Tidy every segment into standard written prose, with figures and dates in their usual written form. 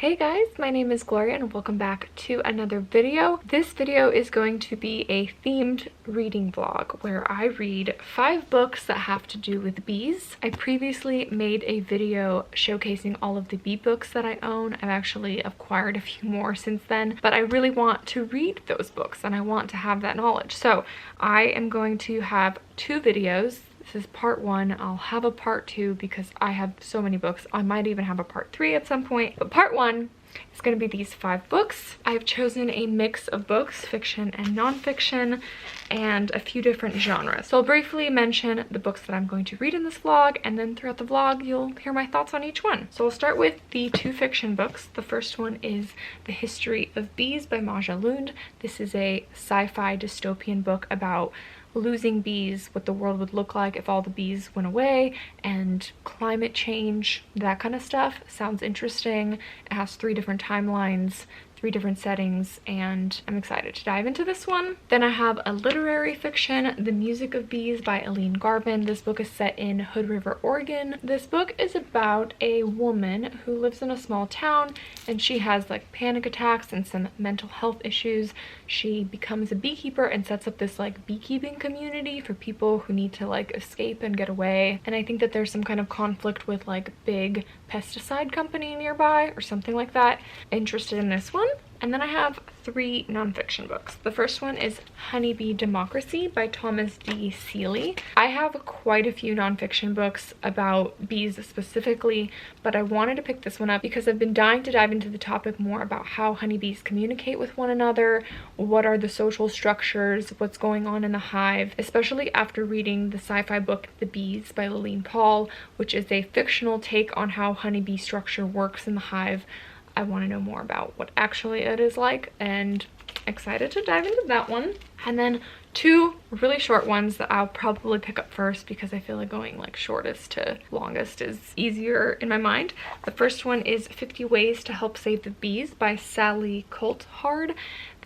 Hey guys, my name is Gloria and welcome back to another video. This video is going to be a themed reading vlog where I read 5 books that have to do with bees. I previously made a video showcasing all of the bee books that I own. I've actually acquired a few more since then, but I really want to read those books and I want to have that knowledge. So I am going to have 2 videos. This is part 1. I'll have a part 2 because I have so many books. I might even have a part 3 at some point. But part 1 is going to be these 5 books. I've chosen a mix of books, fiction and non-fiction, and a few different genres. So I'll briefly mention the books that I'm going to read in this vlog, and then throughout the vlog you'll hear my thoughts on each one. So I'll start with the 2 fiction books. The first one is The History of Bees by Maja Lund. This is a sci-fi dystopian book about losing bees, what the world would look like if all the bees went away, and climate change, that kind of stuff. Sounds interesting. It has 3 different timelines, 3 different settings, and I'm excited to dive into this one. Then I have a literary fiction, The Music of Bees by Aline Garvin. This book is set in Hood River, Oregon. This book is about a woman who lives in a small town and she has like panic attacks and some mental health issues. She becomes a beekeeper and sets up this like beekeeping community for people who need to like escape and get away. And I think that there's some kind of conflict with like big pesticide company nearby or something like that. Interested in this one. And then I have 3 nonfiction books. The first one is Honeybee Democracy by Thomas D. Seeley. I have quite a few nonfiction books about bees specifically, but I wanted to pick this one up because I've been dying to dive into the topic more about how honeybees communicate with one another, what are the social structures, what's going on in the hive, especially after reading the sci-fi book The Bees by Lillian Paul, which is a fictional take on how honeybee structure works in the hive. I want to know more about what actually it is like, and excited to dive into that one. And then 2 really short ones that I'll probably pick up first because I feel like going like shortest to longest is easier in my mind. The first one is 50 Ways to Help Save the Bees by Sally Coulthard.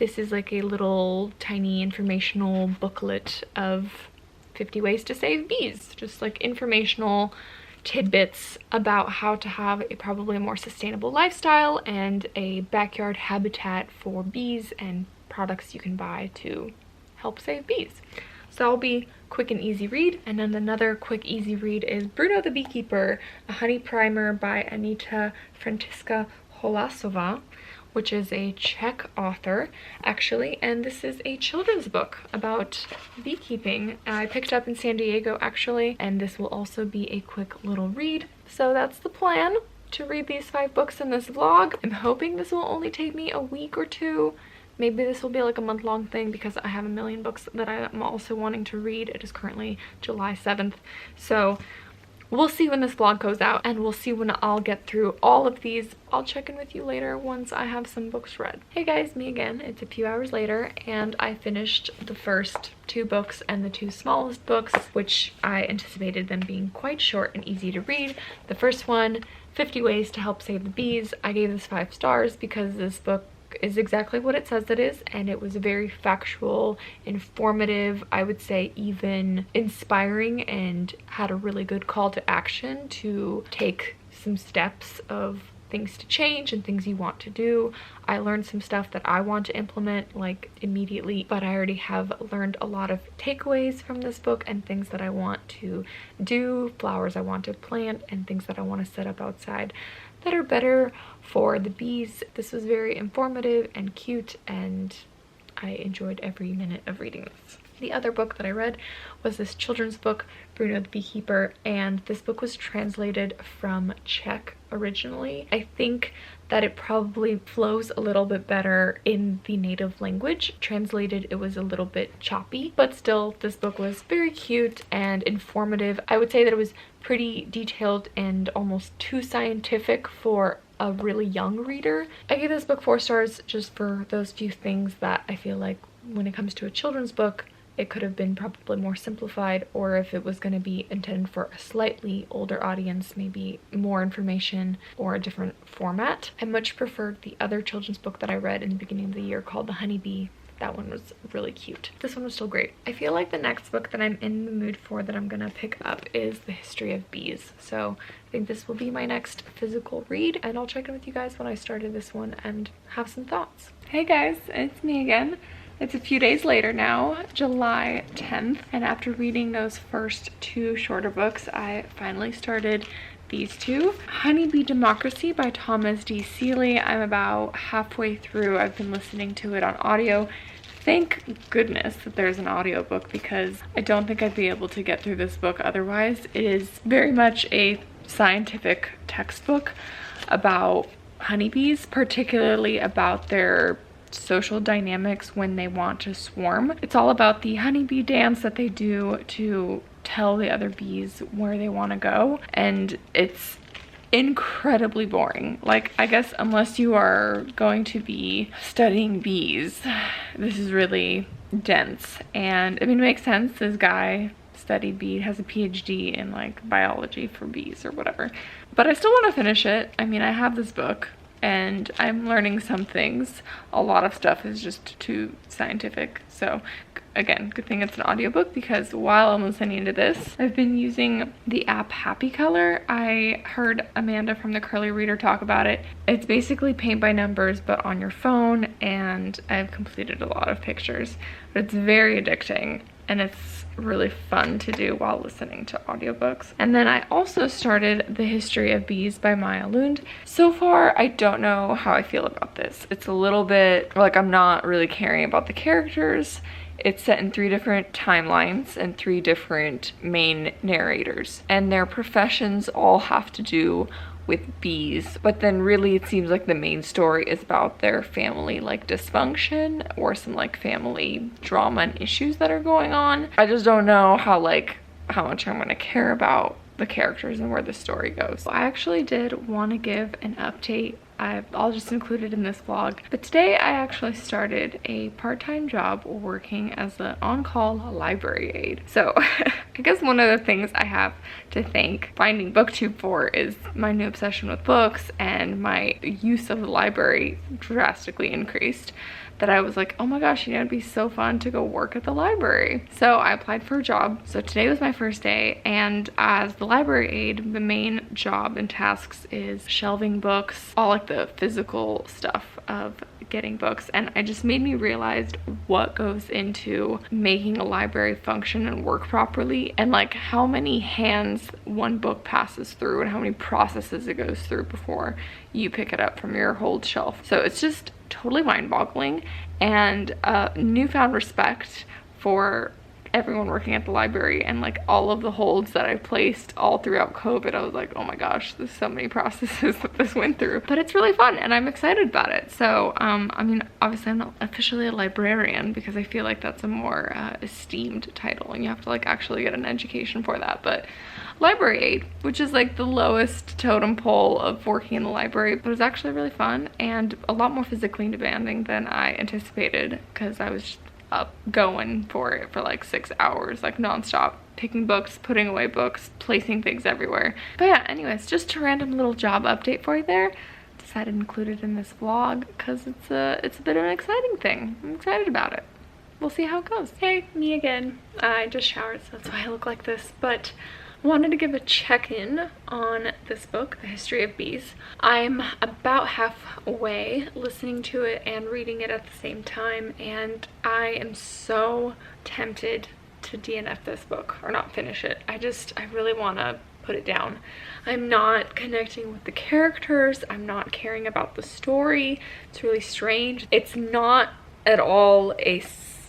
This is like a little tiny informational booklet of 50 ways to save bees, just like informational tidbits about how to have probably a more sustainable lifestyle and a backyard habitat for bees and products you can buy to help save bees. So that'll be quick and easy read. And then another quick easy read is Bruno the Beekeeper, a honey primer by Anita Františka Holasová, which is a Czech author actually, and this is a children's book about beekeeping. I picked up in San Diego actually, and this will also be a quick little read. So that's the plan, to read these 5 books in this vlog. I'm hoping this will only take me a week or 2. Maybe this will be like a month-long thing because I have a million books that I'm also wanting to read. It is currently July 7th, so we'll see when this vlog goes out, and we'll see when I'll get through all of these. I'll check in with you later once I have some books read. Hey guys, me again. It's a few hours later, and I finished the first 2 books and the 2 smallest books, which I anticipated them being quite short and easy to read. The first one, 50 Ways to Help Save the Bees. I gave this 5 stars because this book is exactly what it says it is, and it was very factual, informative, I would say even inspiring, and had a really good call to action to take some steps of things to change and things you want to do. I learned some stuff that I want to implement like immediately, but I already have learned a lot of takeaways from this book and things that I want to do, flowers I want to plant, and things that I want to set up outside that are better for the bees. This was very informative and cute, and I enjoyed every minute of reading this. The other book that I read was this children's book, Bruno the Beekeeper, and this book was translated from Czech originally. I think that it probably flows a little bit better in the native language. Translated, it was a little bit choppy, but still this book was very cute and informative. I would say that it was pretty detailed and almost too scientific for a really young reader. I gave this book 4 stars just for those few things that I feel like when it comes to a children's book, it could have been probably more simplified, or if it was going to be intended for a slightly older audience, maybe more information or a different format. I much preferred the other children's book that I read in the beginning of the year called The Honeybee that one was really cute. This one was still great. I feel like the next book that I'm in the mood for that I'm gonna pick up is The History of Bees. So I think this will be my next physical read, and I'll check in with you guys when I started this one and have some thoughts. Hey guys, it's me again. It's a few days later now, July 10th, and after reading those first 2 shorter books, I finally started these 2. Honeybee Democracy by Thomas D. Seeley. I'm about halfway through. I've been listening to it on audio. Thank goodness that there's an audiobook, because I don't think I'd be able to get through this book otherwise. It is very much a scientific textbook about honeybees, particularly about their social dynamics when they want to swarm. It's all about the honeybee dance that they do to tell the other bees where they want to go, and it's incredibly boring. Like, I guess unless you are going to be studying bees, this is really dense. And I mean, it makes sense. This guy studied bee, has a PhD in like biology for bees or whatever, but I still want to finish it. I mean, I have this book and I'm learning some things. A lot of stuff is just too scientific. So again, good thing it's an audiobook, because while I'm listening to this, I've been using the app Happy Color. I heard Amanda from the Curly Reader talk about it. It's basically paint by numbers, but on your phone, and I've completed a lot of pictures. But it's very addicting, and it's really fun to do while listening to audiobooks. And then I also started The History of Bees by Maya Lund. So far, I don't know how I feel about this. It's a little bit like I'm not really caring about the characters. It's set in 3 different timelines and 3 different main narrators, and their professions all have to do with bees, but then really it seems like the main story is about their family like dysfunction or some like family drama and issues that are going on. I just don't know how much I'm gonna care about the characters and where the story goes. So I actually did want to give an update. I'll just include it in this vlog. But today I actually started a part-time job working as an on-call library aide. So I guess one of the things I have to thank Finding BookTube for is my new obsession with books, and my use of the library drastically increased. That I was like, oh my gosh, you know, it'd be so fun to go work at the library. So I applied for a job. So today was my first day, and as the library aide, the main job and tasks is shelving books, all like the physical stuff of getting books. And it just made me realize what goes into making a library function and work properly, and like how many hands one book passes through and how many processes it goes through before you pick it up from your old shelf. So it's just totally mind-boggling, and newfound respect for everyone working at the library, and like all of the holds that I placed all throughout COVID. I was like, oh my gosh, there's so many processes that this went through, but it's really fun and I'm excited about it. So I mean, obviously I'm not officially a librarian, because I feel like that's a more esteemed title and you have to like actually get an education for that, but library aide, which is like the lowest totem pole of working in the library, but it was actually really fun and a lot more physically demanding than I anticipated, because I was just up going for it for like 6 hours, like non-stop, picking books, putting away books, placing things everywhere. But yeah, anyways, just a random little job update for you there. Decided to include it in this vlog because it's a bit of an exciting thing. I'm excited about it. We'll see how it goes. Hey, me again. I just showered, so that's why I look like this, but wanted to give a check-in on this book, The History of Bees. I'm about halfway listening to it and reading it at the same time, and I am so tempted to DNF this book, or not finish it. I really want to put it down. I'm not connecting with the characters. I'm not caring about the story. It's really strange. It's not at all a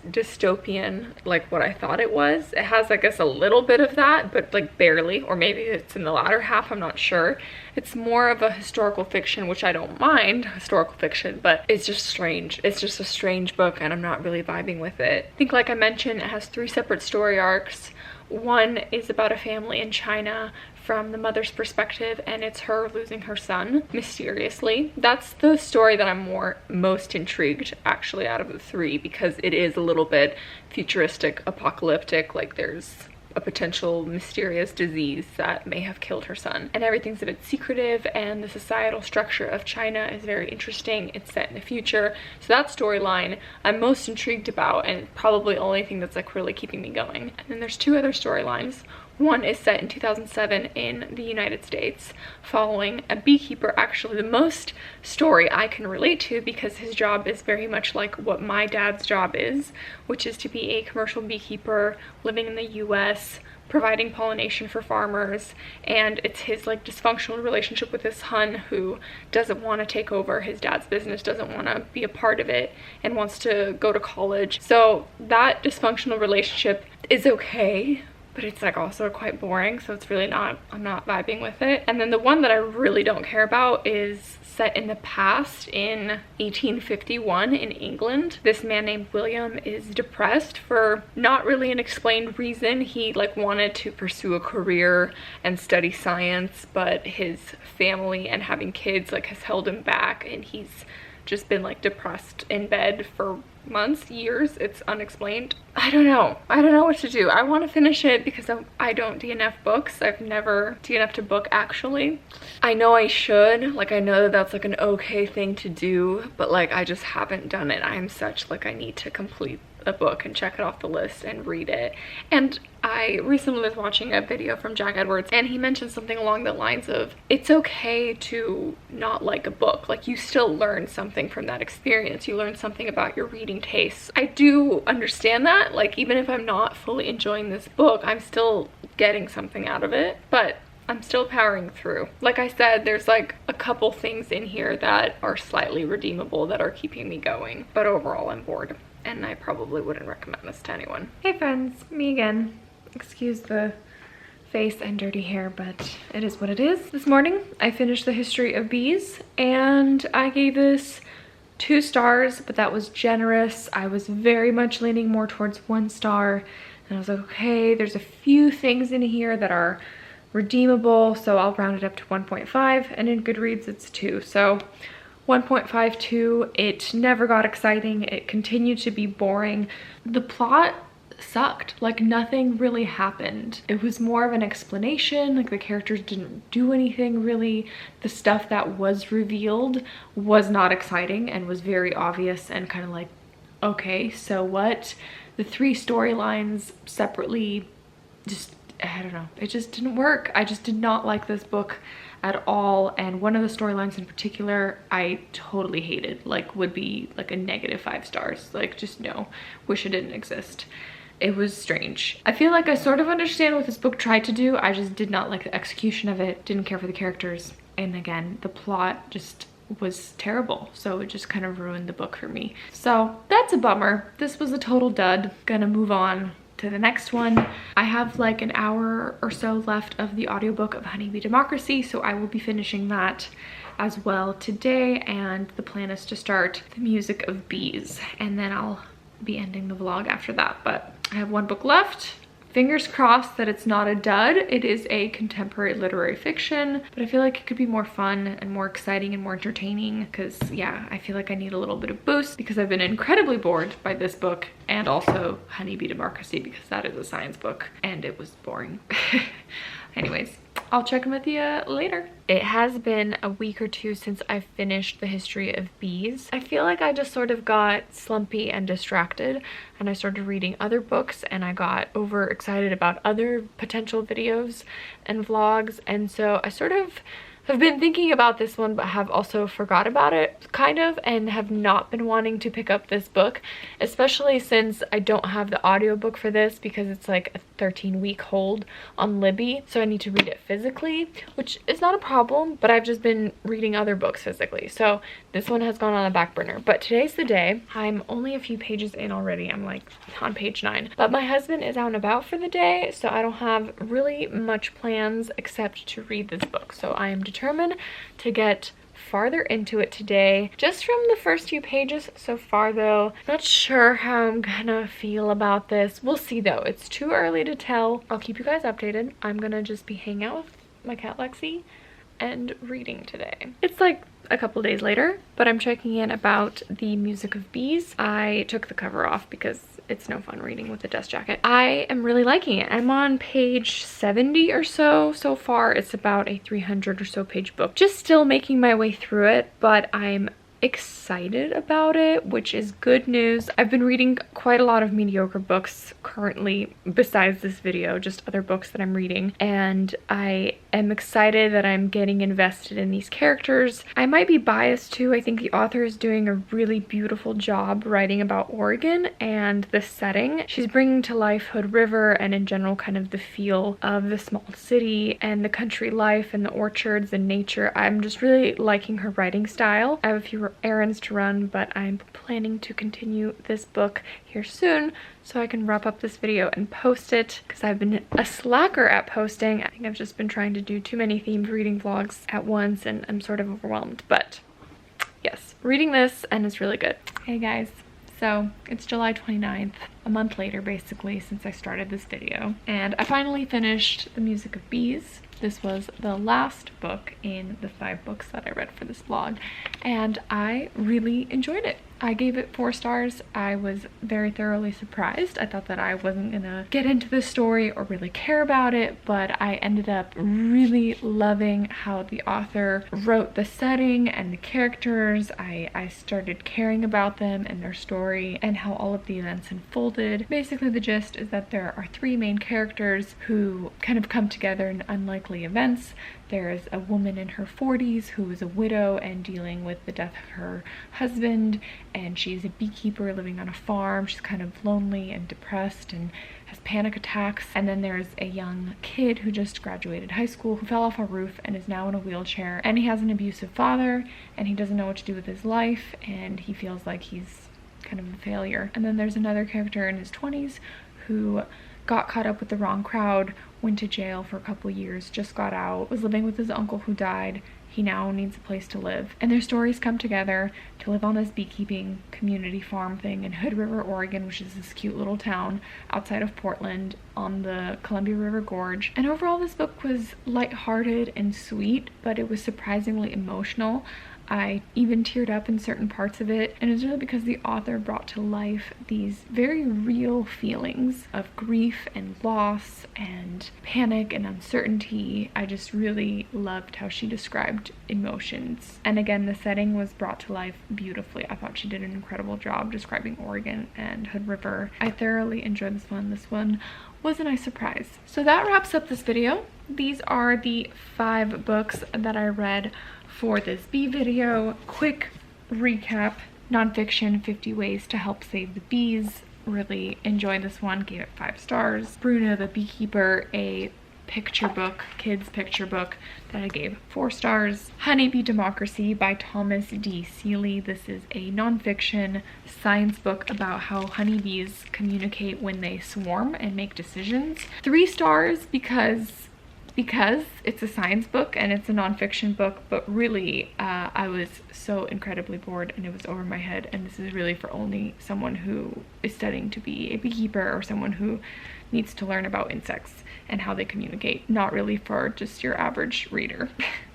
dystopian like what I thought it was. It has, I guess, a little bit of that, but like barely, or maybe it's in the latter half, I'm not sure. It's more of a historical fiction, which I don't mind historical fiction, but it's just strange. It's just a strange book and I'm not really vibing with it. I think, like I mentioned, it has 3 separate story arcs. One is about a family in China from the mother's perspective, and it's her losing her son mysteriously. That's the story that I'm most intrigued actually out of the 3, because it is a little bit futuristic, apocalyptic. Like there's a potential mysterious disease that may have killed her son. And everything's a bit secretive, and the societal structure of China is very interesting. It's set in the future. So that storyline I'm most intrigued about, and probably the only thing that's like really keeping me going. And then there's two other storylines. One is set in 2007 in the United States, following a beekeeper, actually the most story I can relate to because his job is very much like what my dad's job is, which is to be a commercial beekeeper living in the US, providing pollination for farmers. And it's his like dysfunctional relationship with his son, who doesn't want to take over his dad's business, doesn't want to be a part of it, and wants to go to college. So that dysfunctional relationship is okay, but it's like also quite boring, so it's really not, I'm not vibing with it. And then the one that I really don't care about is set in the past in 1851 in England. This man named William is depressed for not really an explained reason. He like wanted to pursue a career and study science, but his family and having kids like has held him back, and he's just been like depressed in bed for months, years. It's unexplained. I don't know what to do. I want to finish it because I don't DNF books. I've never DNF'd a book actually. I know I should, like I know that that's like an okay thing to do, but like I just haven't done it. I'm such like I need to complete a book and check it off the list and read it. And I recently was watching a video from Jack Edwards, and he mentioned something along the lines of it's okay to not like a book. Like you still learn something from that experience. You learn something about your reading tastes. I do understand that. Like even if I'm not fully enjoying this book, I'm still getting something out of it, but I'm still powering through. Like I said, there's like a couple things in here that are slightly redeemable that are keeping me going, but overall I'm bored, and I probably wouldn't recommend this to anyone. Hey friends, me again. Excuse the face and dirty hair, but it is what it is. This morning I finished The History of Bees, and I gave this 2 stars, but that was generous. I was very much leaning more towards 1 star, and I was like, okay, there's a few things in here that are redeemable, so I'll round it up to 1.5, and in Goodreads it's 2. So 1.52, it never got exciting. It continued to be boring. The plot sucked. Like nothing really happened. It was more of an explanation. Like the characters didn't do anything really. The stuff that was revealed was not exciting and was very obvious and kind of like, okay, so what? The 3 storylines separately just, I don't know, it just didn't work. I just did not like this book at all, and one of the storylines in particular I totally hated, like would be like a -5 stars. Like just no, wish it didn't exist. It was strange. I feel like I sort of understand what this book tried to do. I just did not like the execution of it, didn't care for the characters, and again the plot just was terrible, so it just kind of ruined the book for me. So that's a bummer. This was a total dud. Gonna move on to the next one. I have like an hour or so left of the audiobook of Honeybee Democracy, so I will be finishing that as well today, and the plan is to start The Music of Bees, and then I'll be ending the vlog after that. But I have 1 book left. Fingers crossed that it's not a dud. It is a contemporary literary fiction, but I feel like it could be more fun and more exciting and more entertaining because, yeah, I feel like I need a little bit of boost because I've been incredibly bored by this book, and also Honeybee Democracy because that is a science book and it was boring. Anyways, I'll check in with you later. It has been a week or 2 since I finished The History of Bees. I feel like I just sort of got slumpy and distracted, and I started reading other books, and I got overexcited about other potential videos and vlogs, and so I sort of have been thinking about this one but have also forgot about it kind of, and have not been wanting to pick up this book, especially since I don't have the audiobook for this because it's like a 13-week hold on Libby, so I need to read it physically, which is not a problem, but I've just been reading other books physically, so this one has gone on the back burner. But today's the day. I'm only a few pages in already. I'm like on page 9, but my husband is out and about for the day, so I don't have really much plans except to read this book. So I am determined to get farther into it today. Just from the first few pages so far though, not sure how I'm gonna feel about this. We'll see though. It's too early to tell. I'll keep you guys updated. I'm gonna just be hanging out with my cat Lexi and reading today. It's like a couple days later, but I'm checking in about the Music of Bees. I took the cover off because it's no fun reading with a dust jacket. I am really liking it. I'm on page 70 or so far. It's about a 300 or so page book. Just still making my way through it, but I'm excited about it, which is good news. I've been reading quite a lot of mediocre books currently, besides this video, just other books that I'm reading, and I am excited that I'm getting invested in these characters. I might be biased too. I think the author is doing a really beautiful job writing about Oregon and the setting. She's bringing to life Hood River and in general kind of the feel of the small city and the country life and the orchards and nature. I'm just really liking her writing style. I have a few errands to run, but I'm planning to continue this book here soon so I can wrap up this video and post it, because I've been a slacker at posting. I think I've just been trying to do too many themed reading vlogs at once and I'm sort of overwhelmed, but yes, reading this and it's really good. Hey guys, so it's July 29th, a month later basically since I started this video, and I finally finished The Music of Bees. This was the last book in the 5 books that I read for this vlog, and I really enjoyed it. I gave it 4 stars. I was very thoroughly surprised. I thought that I wasn't gonna get into the story or really care about it, but I ended up really loving how the author wrote the setting and the characters. I started caring about them and their story and how all of the events unfolded. Basically, the gist is that there are 3 main characters who kind of come together in unlikely events. There is a woman in her 40s who is a widow and dealing with the death of her husband, and she's a beekeeper living on a farm. She's kind of lonely and depressed and has panic attacks. And then there's a young kid who just graduated high school who fell off a roof and is now in a wheelchair, and he has an abusive father and he doesn't know what to do with his life and he feels like he's kind of a failure. And then there's another character in his 20s who got caught up with the wrong crowd, went to jail for a couple years, just got out, was living with his uncle who died. He now needs a place to live. And their stories come together to live on this beekeeping community farm thing in Hood River, Oregon, which is this cute little town outside of Portland on the Columbia River Gorge. And overall, this book was lighthearted and sweet, but it was surprisingly emotional. I even teared up in certain parts of it, and it was really because the author brought to life these very real feelings of grief and loss and panic and uncertainty. I just really loved how she described emotions. And again, the setting was brought to life beautifully. I thought she did an incredible job describing Oregon and Hood River. I thoroughly enjoyed this one. This one was a nice surprise. So that wraps up this video. These are the 5 books that I read for this bee video. Quick recap: nonfiction, 50 Ways to Help Save the Bees. Really enjoyed this one, gave it 5 stars. Bruno the Beekeeper, a picture book, kids picture book, that I gave 4 stars. Honeybee Democracy by Thomas D. Seeley. This is a nonfiction science book about how honeybees communicate when they swarm and make decisions. 3 stars because it's a science book and it's a nonfiction book, but really I was so incredibly bored and it was over my head, and this is really for only someone who is studying to be a beekeeper or someone who needs to learn about insects and how they communicate, not really for just your average reader.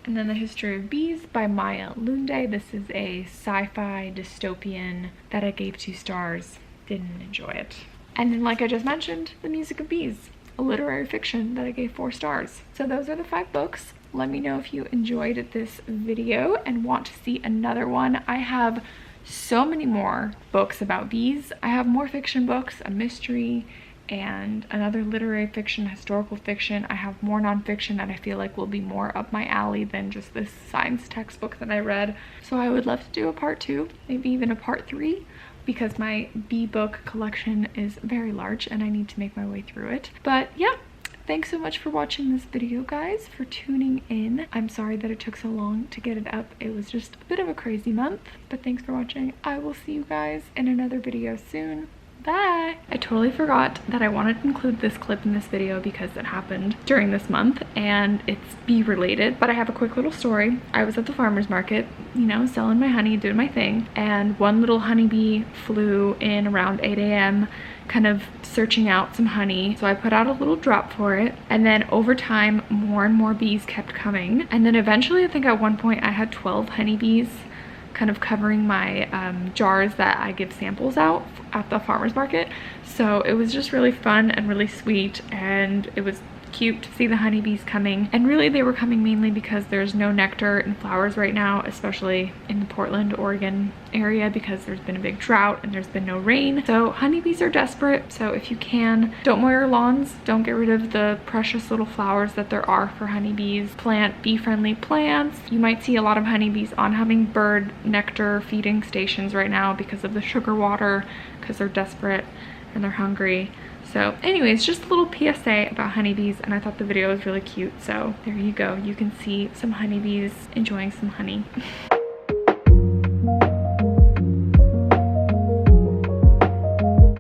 And then The History of Bees by Maya Lunde. This is a sci-fi dystopian that I gave 2 stars. Didn't enjoy it. And then, like I just mentioned, The Music of Bees, a literary fiction that I gave 4 stars. So those are the 5 books. Let me know if you enjoyed this video and want to see another one. I have so many more books about bees. I have more fiction books, a mystery, and another literary fiction, historical fiction. I have more nonfiction that I feel like will be more up my alley than just this science textbook that I read. So I would love to do a part 2, maybe even a part 3, because my bee book collection is very large and I need to make my way through it. But yeah, thanks so much for watching this video, guys, for tuning in. I'm sorry that it took so long to get it up. It was just a bit of a crazy month, but thanks for watching. I will see you guys in another video soon. Bye. I totally forgot that I wanted to include this clip in this video because it happened during this month and it's bee related, but I have a quick little story. I was at the farmer's market, you know, selling my honey, doing my thing, and one little honeybee flew in around 8 a.m. kind of searching out some honey. So I put out a little drop for it, and then over time more and more bees kept coming, and then eventually I think at one point I had 12 honeybees kind of covering my jars that I give samples out at the farmer's market. So it was just really fun and really sweet, and it was cute to see the honeybees coming. And really they were coming mainly because there's no nectar and flowers right now, especially in the Portland, Oregon area, because there's been a big drought and there's been no rain. So honeybees are desperate. So if you can, don't mow your lawns, don't get rid of the precious little flowers that there are for honeybees. Plant bee-friendly plants. You might see a lot of honeybees on hummingbird nectar feeding stations right now because of the sugar water, because they're desperate and they're hungry. So anyways, just a little PSA about honeybees, and I thought the video was really cute. So there you go. You can see some honeybees enjoying some honey.